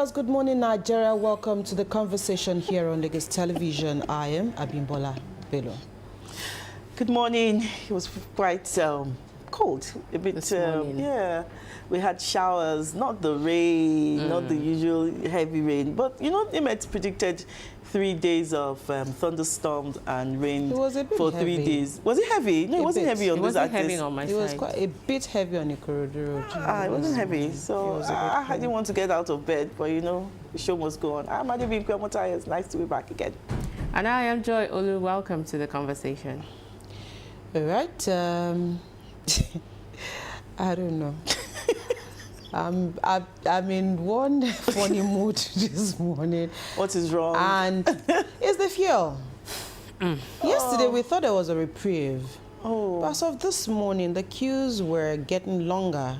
Good morning, Nigeria. Welcome to the conversation here on Lagos Television. I am Abimbola Bello. Good morning. It was quite cold, a bit. Yeah, we had showers, not the rain, not the usual heavy rain, but you know, IMET predicted 3 days of thunderstorms and rain for 3 days. Was it heavy? No, it wasn't heavy on this axis. Heavy on my side. It was quite a bit heavy on the corridor. It wasn't heavy, so I didn't want to get out of bed, but you know, the show must go on. I'm Adebimpe Omotayo. It's nice to be back again. And I am Joy Olu. Welcome to the conversation. All right. I don't know. I'm in one funny mood this morning. What is wrong? And it's the fuel. Yesterday we thought there was a reprieve. But as of this morning, the queues were getting longer.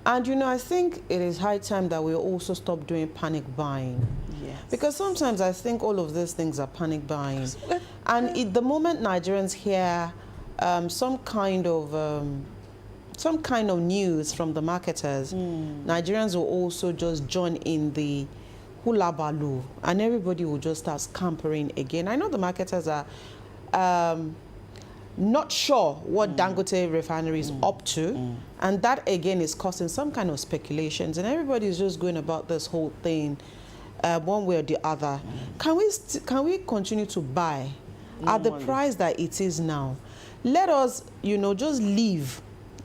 And you know, I think it is high time that we also stop doing panic buying. Yes. Because sometimes I think all of these things are panic buying. And the moment Nigerians hear some kind of news from the marketers, Nigerians will also just join in the hula baloo, and everybody will just start scampering again. I know the marketers are not sure what Dangote refinery is up to, and that again is causing some kind of speculations, and everybody is just going about this whole thing one way or the other. Can we continue to buy at the price that it is now? Let us, you know, just leave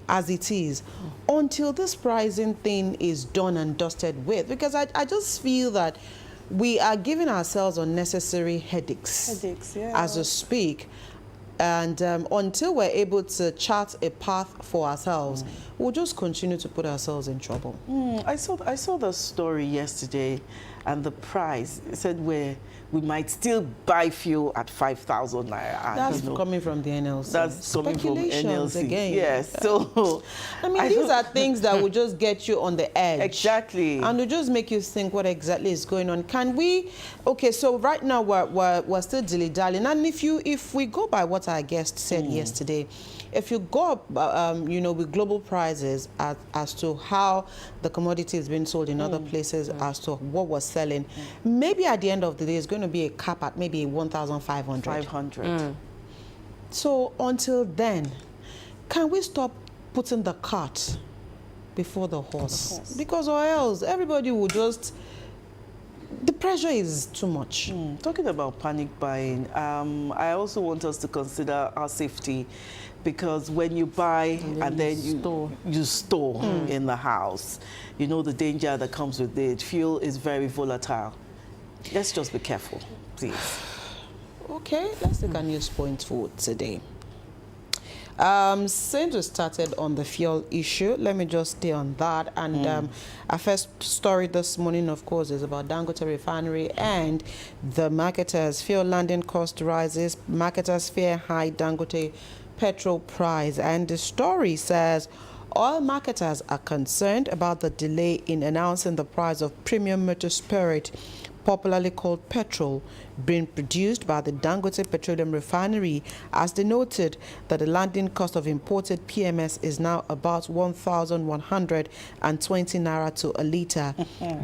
as it is until this pricing thing is done and dusted with, because I just feel that we are giving ourselves unnecessary headaches as we speak, and until we're able to chart a path for ourselves, we'll just continue to put ourselves in trouble. I saw the story yesterday, and the price, it said we might still buy fuel at 5,000 naira. That's coming from the NLC. That's coming from NLC. Again. Yes. So, I mean, these are things that will just get you on the edge. Exactly. And will just make you think what exactly is going on. Can we? Okay, so right now we're still dilly-dallying. And if we go by what our guest said yesterday, if you go up, you know, with global prices as to how the commodity is being sold in other places, as to what we're selling, maybe at the end of the day, it's going to be a cap at maybe 1,500. 500. So until then, can we stop putting the cart before the horse? Because or else everybody will just... The pressure is too much. Talking about panic buying, I also want us to consider our safety, because when you buy and then you store in the house, you know the danger that comes with it. Fuel is very volatile. Let's just be careful, please. Okay, let's take a news point for today. Since we started on the fuel issue, let me just stay on that. And our first story this morning, of course, is about Dangote Refinery and the marketers. Fuel landing cost rises. Marketers fear high Dangote petrol price. And the story says oil marketers are concerned about the delay in announcing the price of premium motor spirit, popularly called petrol, being produced by the Dangote Petroleum Refinery, as they noted that the landing cost of imported PMS is now about 1,120 naira to a litre.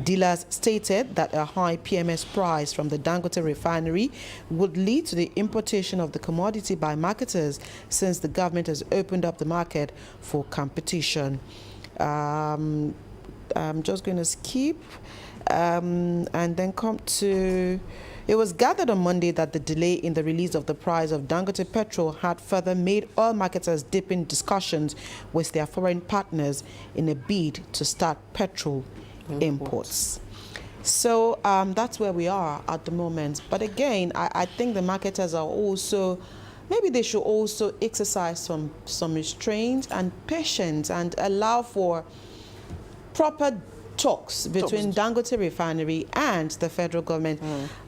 Dealers stated that a high PMS price from the Dangote Refinery would lead to the importation of the commodity by marketers, since the government has opened up the market for competition. I'm just going to skip and then come to... It was gathered on Monday that the delay in the release of the price of Dangote petrol had further made oil marketers deep in discussions with their foreign partners in a bid to start petrol imports. So that's where we are at the moment. But again, I think the marketers are also... Maybe they should also exercise some restraint and patience and allow for proper talks between Dangote Refinery and the federal government.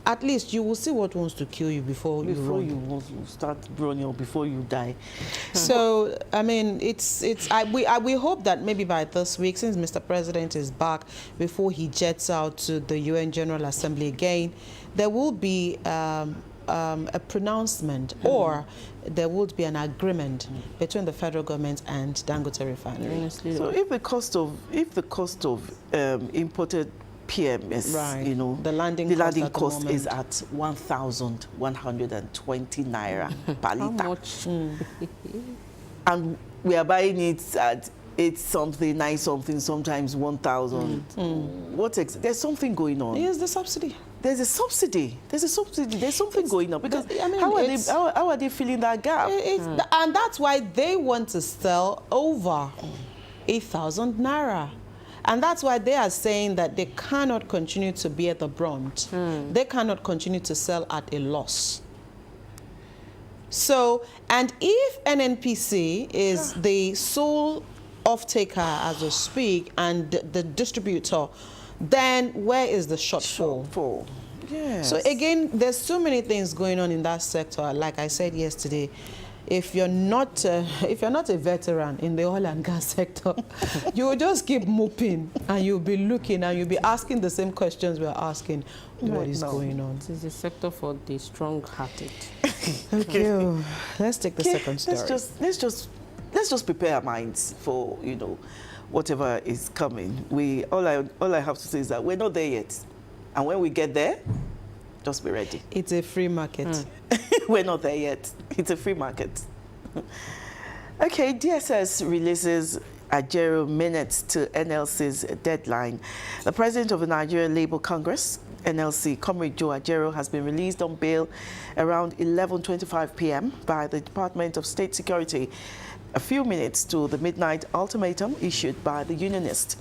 At least you will see what wants to kill you before you start running or before you die. So I mean, we hope that maybe by this week, since Mr. President is back, before he jets out to the UN General Assembly again, there will be a pronouncement or there would be an agreement between the federal government and Dangote Refinery. So if the cost of imported PMS, Right. you know, The landing cost moment. is at 1,120 naira per How liter. much? And we are buying it at 8 something, 9 something, sometimes 1,000. There's something going on. Here's the subsidy. There's a subsidy. There's something going on, because I mean, how are they filling that gap? And that's why they want to sell over 8,000 naira. And that's why they are saying that they cannot continue to bear the brunt. They cannot continue to sell at a loss. So, and if NNPC is the sole off-taker, as we speak, and the distributor, then where is the shortfall? Yes. So again, there's so many things going on in that sector. Like I said yesterday, if you're not a veteran in the oil and gas sector, you will just keep moping, and you'll be looking, and you'll be asking the same questions we're asking. What is going on? This is a sector for the strong-hearted. Okay, let's take the second story. Let's just prepare our minds for, you know, whatever is coming. All I have to say is that we're not there yet, and when we get there, just be ready. It's a free market. We're not there yet. It's a free market. Okay, DSS releases Ajero minutes to NLC's deadline. The president of the Nigeria Labour Congress, NLC, Comrade Joe Ajero, has been released on bail around 11:25 p.m. by the Department of State Security, a few minutes to the midnight ultimatum issued by the unionist.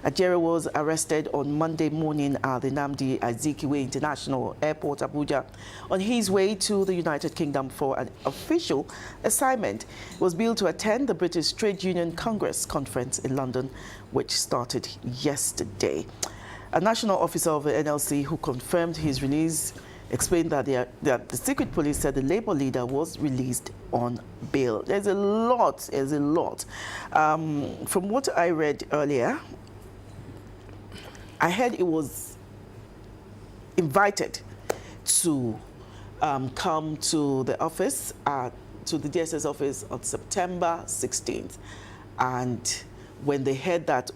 Ajero was arrested on Monday morning at the Nnamdi Azikiwe International Airport, Abuja, on his way to the United Kingdom for an official assignment. He was billed to attend the British Trade Union Congress conference in London, which started yesterday. A national officer of the NLC who confirmed his release explained that the secret police said the Labour leader was released on bail. There's a lot. From what I read earlier, I heard it was invited to come to the office, to the DSS office on September 16th. And when they heard that,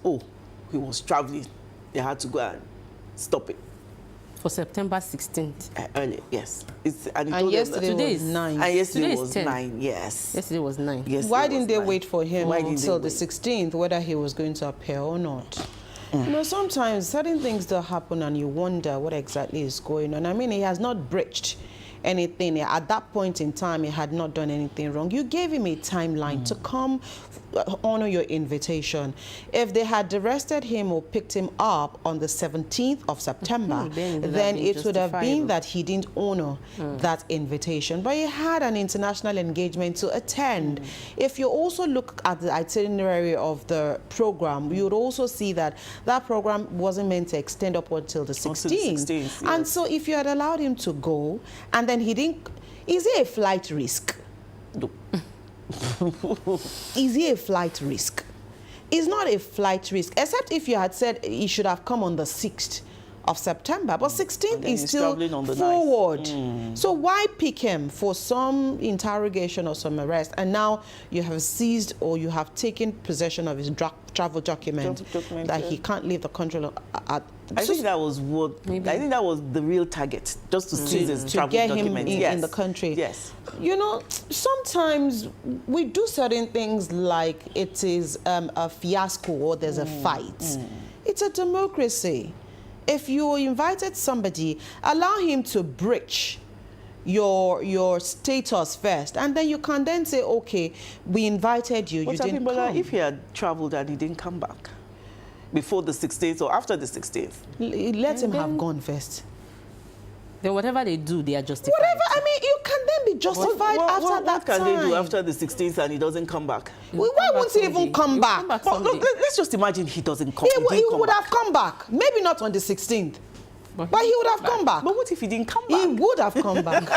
he was traveling, they had to go and stop it. For September 16th. Early, yes. And yesterday was 9. And yesterday Today is was 10. 9, yes. Yesterday was 9. Why didn't they wait for him Why didn't until they the wait? 16th, whether he was going to appear or not? You know, sometimes certain things do happen and you wonder what exactly is going on. I mean, he has not breached anything. At that point in time, he had not done anything wrong. You gave him a timeline to come honor your invitation. If they had arrested him or picked him up on the 17th of September, then it would have been that he didn't honor that invitation. But he had an international engagement to attend. If you also look at the itinerary of the program, you would also see that that program wasn't meant to extend up until the 16th. Yes. And so if you had allowed him to go, and then he didn't, is it a flight risk? No. Is it a flight risk? It's not a flight risk, except if you had said he should have come on the 6th of September, but 16th is still on the forward. So why pick him for some interrogation or some arrest, and now you have seized or you have taken possession of his travel document that he can't leave the country at. I think that was the real target, just to seize his travel get document. him in the country. Yes. You know, sometimes we do certain things like it is a fiasco or there's a fight. It's a democracy. If you invited somebody, allow him to breach your status first, and then you can then say, okay, we invited you, you didn't come. If he had traveled and he didn't come back before the 16th or after the 16th? Let him have gone first. Then whatever they do, they are justified. Whatever, I mean, you can then be justified after that time. What can they do after the 16th and he doesn't come back? Why won't he even come back? But look, let's just imagine he doesn't come. He would have come back. Maybe not on the 16th. But he would have come back. But what if he didn't come back? He would have come back. He's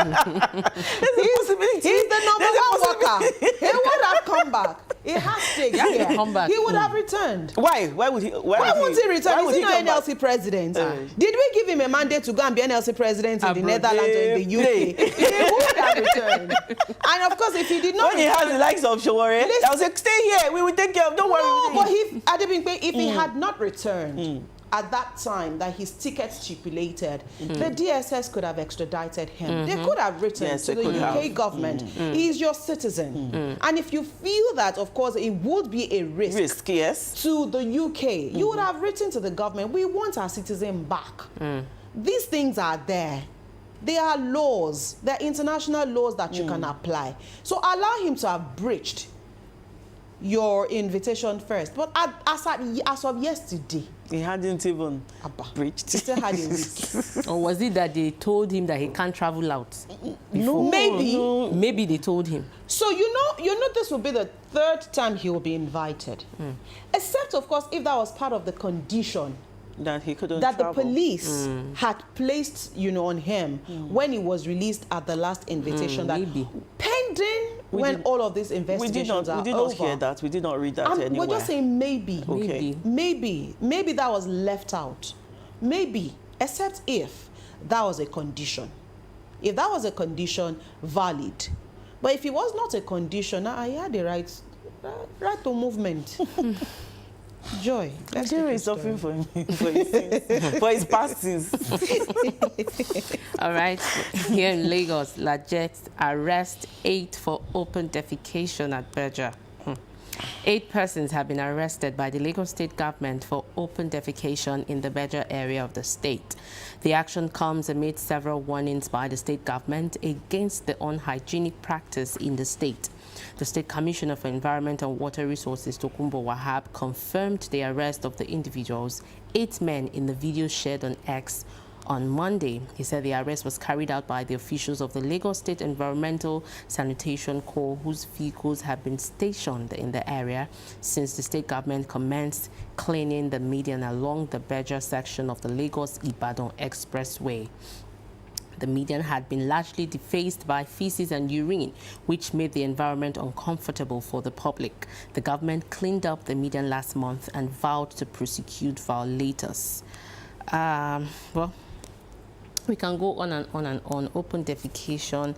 the number one worker. He would have come back. He has stakes here. Come back. He would have returned. Why? Why would he? Why won't he return? Is he not NLC president? Did we give him a mandate to go and be NLC president in the Netherlands or in the UK? He would have returned. And of course, if he did not when he has the likes of Showore, I was like, stay here. We will take care of. Don't worry. No, but if he had not returned, at that time that his ticket stipulated, the DSS could have extradited him. They could have written to the UK government, he's your citizen. And if you feel that, of course, it would be a risk yes, to the UK, you would have written to the government, we want our citizen back. These things are there. They are laws. They're international laws that you can apply. So allow him to have breached your invitation first. But as of yesterday, he hadn't even breached. He still had a week. Or was it that they told him that he can't travel out? No, Maybe they told him. So you know this will be the third time he will be invited. Except, of course, if that was part of the condition that he couldn't that travel. the police had placed, on him when he was released at the last invitation. That maybe. Pending when all of these investigations are over. We did not hear that. We did not read that anywhere. We're just saying maybe. Okay. Maybe that was left out. Maybe, except if that was a condition. If that was a condition, valid. But if it was not a condition, I had the right to movement. Joy. Nigeria is suffering for his sins, for his past sins. All right. Here in Lagos, Lajet arrest 8 for open defecation at Berger. 8 persons have been arrested by the Lagos State government for open defecation in the Berger area of the state. The action comes amid several warnings by the state government against the unhygienic practice in the state. The State Commissioner for Environment and Water Resources, Tokunbo Wahab, confirmed the arrest of the individuals, 8 men in the video shared on X on Monday. He said the arrest was carried out by the officials of the Lagos State Environmental Sanitation Corps, whose vehicles have been stationed in the area since the state government commenced cleaning the median along the Berger section of the Lagos-Ibadan Expressway. The median had been largely defaced by feces and urine, which made the environment uncomfortable for the public. The government cleaned up the median last month and vowed to prosecute violators. Well, we can go on and on and on. Open defecation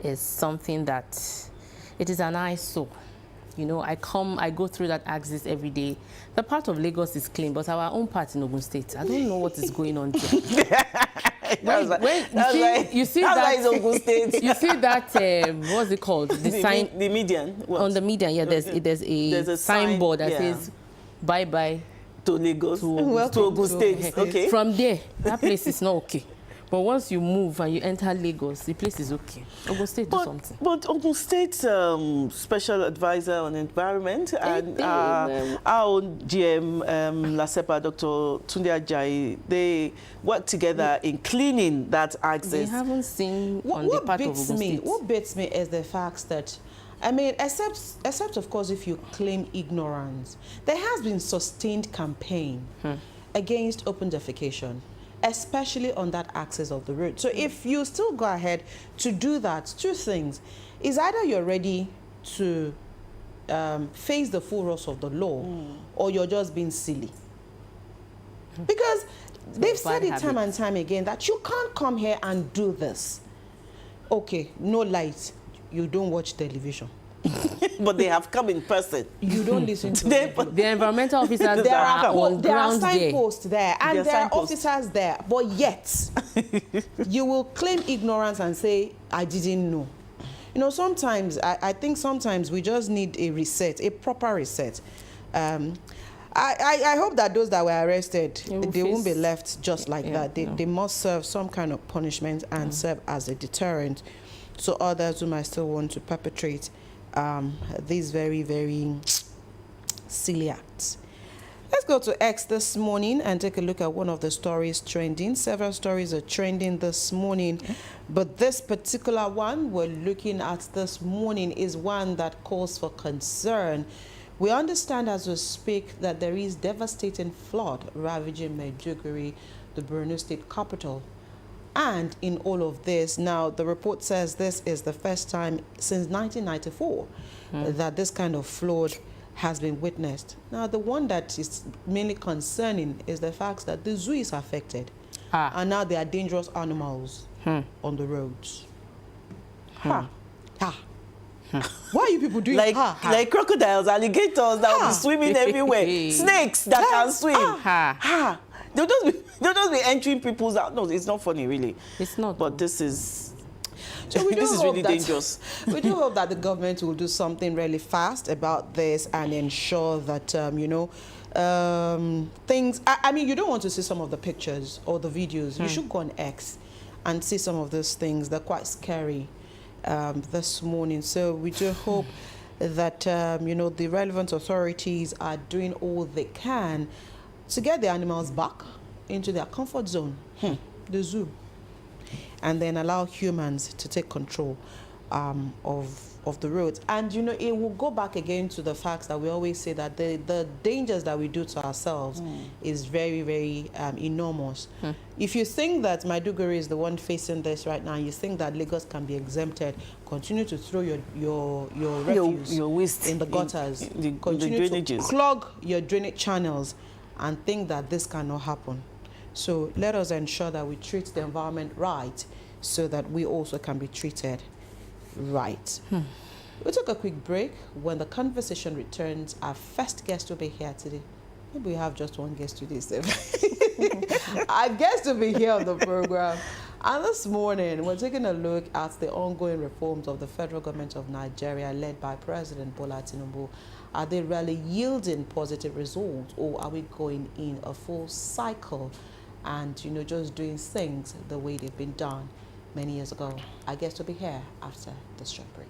is something that, it is an eyesore. I go through that axis every day. The part of Lagos is clean, but our own part in Ogun State, I don't know what is going on there. You see that, what's it called? The sign. The median. What? On the median, yeah, there's a signboard that says, bye-bye to Lagos, to Ogun State. Okay. From there, that place is not okay. But once you move and you enter Lagos, the place is okay. Ogun State do something. But Ogun State Special Advisor on Environment and our own GM, LASEPA, Dr. Tunde Ajayi, they work together in cleaning that access. They haven't seen on the part of Ogun State. What beats me is the fact that, except of course if you claim ignorance, there has been sustained campaign against open defecation, especially on that axis of the road. So if you still go ahead to do that, 2 things. Is either you're ready to face the full wrath of the law, or you're just being silly. Because they've said it time and time again that you can't come here and do this. Okay, no light. You don't watch television. But they have come in person. You don't listen to them. The environmental officers are on ground there. Signposts there, and there are officers there. But yet, you will claim ignorance and say, I didn't know. Sometimes, I think sometimes we just need a reset, a proper reset. I hope that those that were arrested, they won't be left just like that. They must serve some kind of punishment and serve as a deterrent to others who might still want to perpetrate these very, very silly acts. Let's go to X this morning and take a look at one of the stories trending. Several stories are trending this morning, but this particular one we're looking at this morning is one that calls for concern. We understand as we speak that there is devastating flood ravaging Maiduguri, the Borno State capital. And in all of this, now the report says this is the first time since 1994 that this kind of flood has been witnessed. Now, the one that is mainly concerning is the fact that the zoo is affected. And now there are dangerous animals on the roads. Why are you people doing like crocodiles, alligators that will be swimming everywhere, snakes that can swim. they'll just be entering people's out. No, it's not funny, really. It's not. But this is. So we do this is hope really that, dangerous. We do hope that the government will do something really fast about this and ensure that, things... I mean, you don't want to see some of the pictures or the videos. You should go on X and see some of those things. They're quite scary this morning. So we do hope that, the relevant authorities are doing all they can to get the animals back into their comfort zone, the zoo, and then allow humans to take control of the roads. And, it will go back again to the facts that we always say that the dangers that we do to ourselves is very, very enormous. If you think that Maiduguri is the one facing this right now, you think that Lagos can be exempted, continue to throw your refuse your waste in the gutters, the continue to drainages. clog your drainage channels, and think that this cannot happen. So let us ensure that we treat the environment right so that we also can be treated right. We'll take a quick break. When the conversation returns, our first guest will be here today. Maybe we have just one guest today, Steph. Our guest will be here on the program. And this morning, we're taking a look at the ongoing reforms of the federal government of Nigeria led by President Bola Tinubu. Are they really yielding positive results, or are we going in a full cycle and, just doing things the way they've been done many years ago? Our guest will be here after this short break.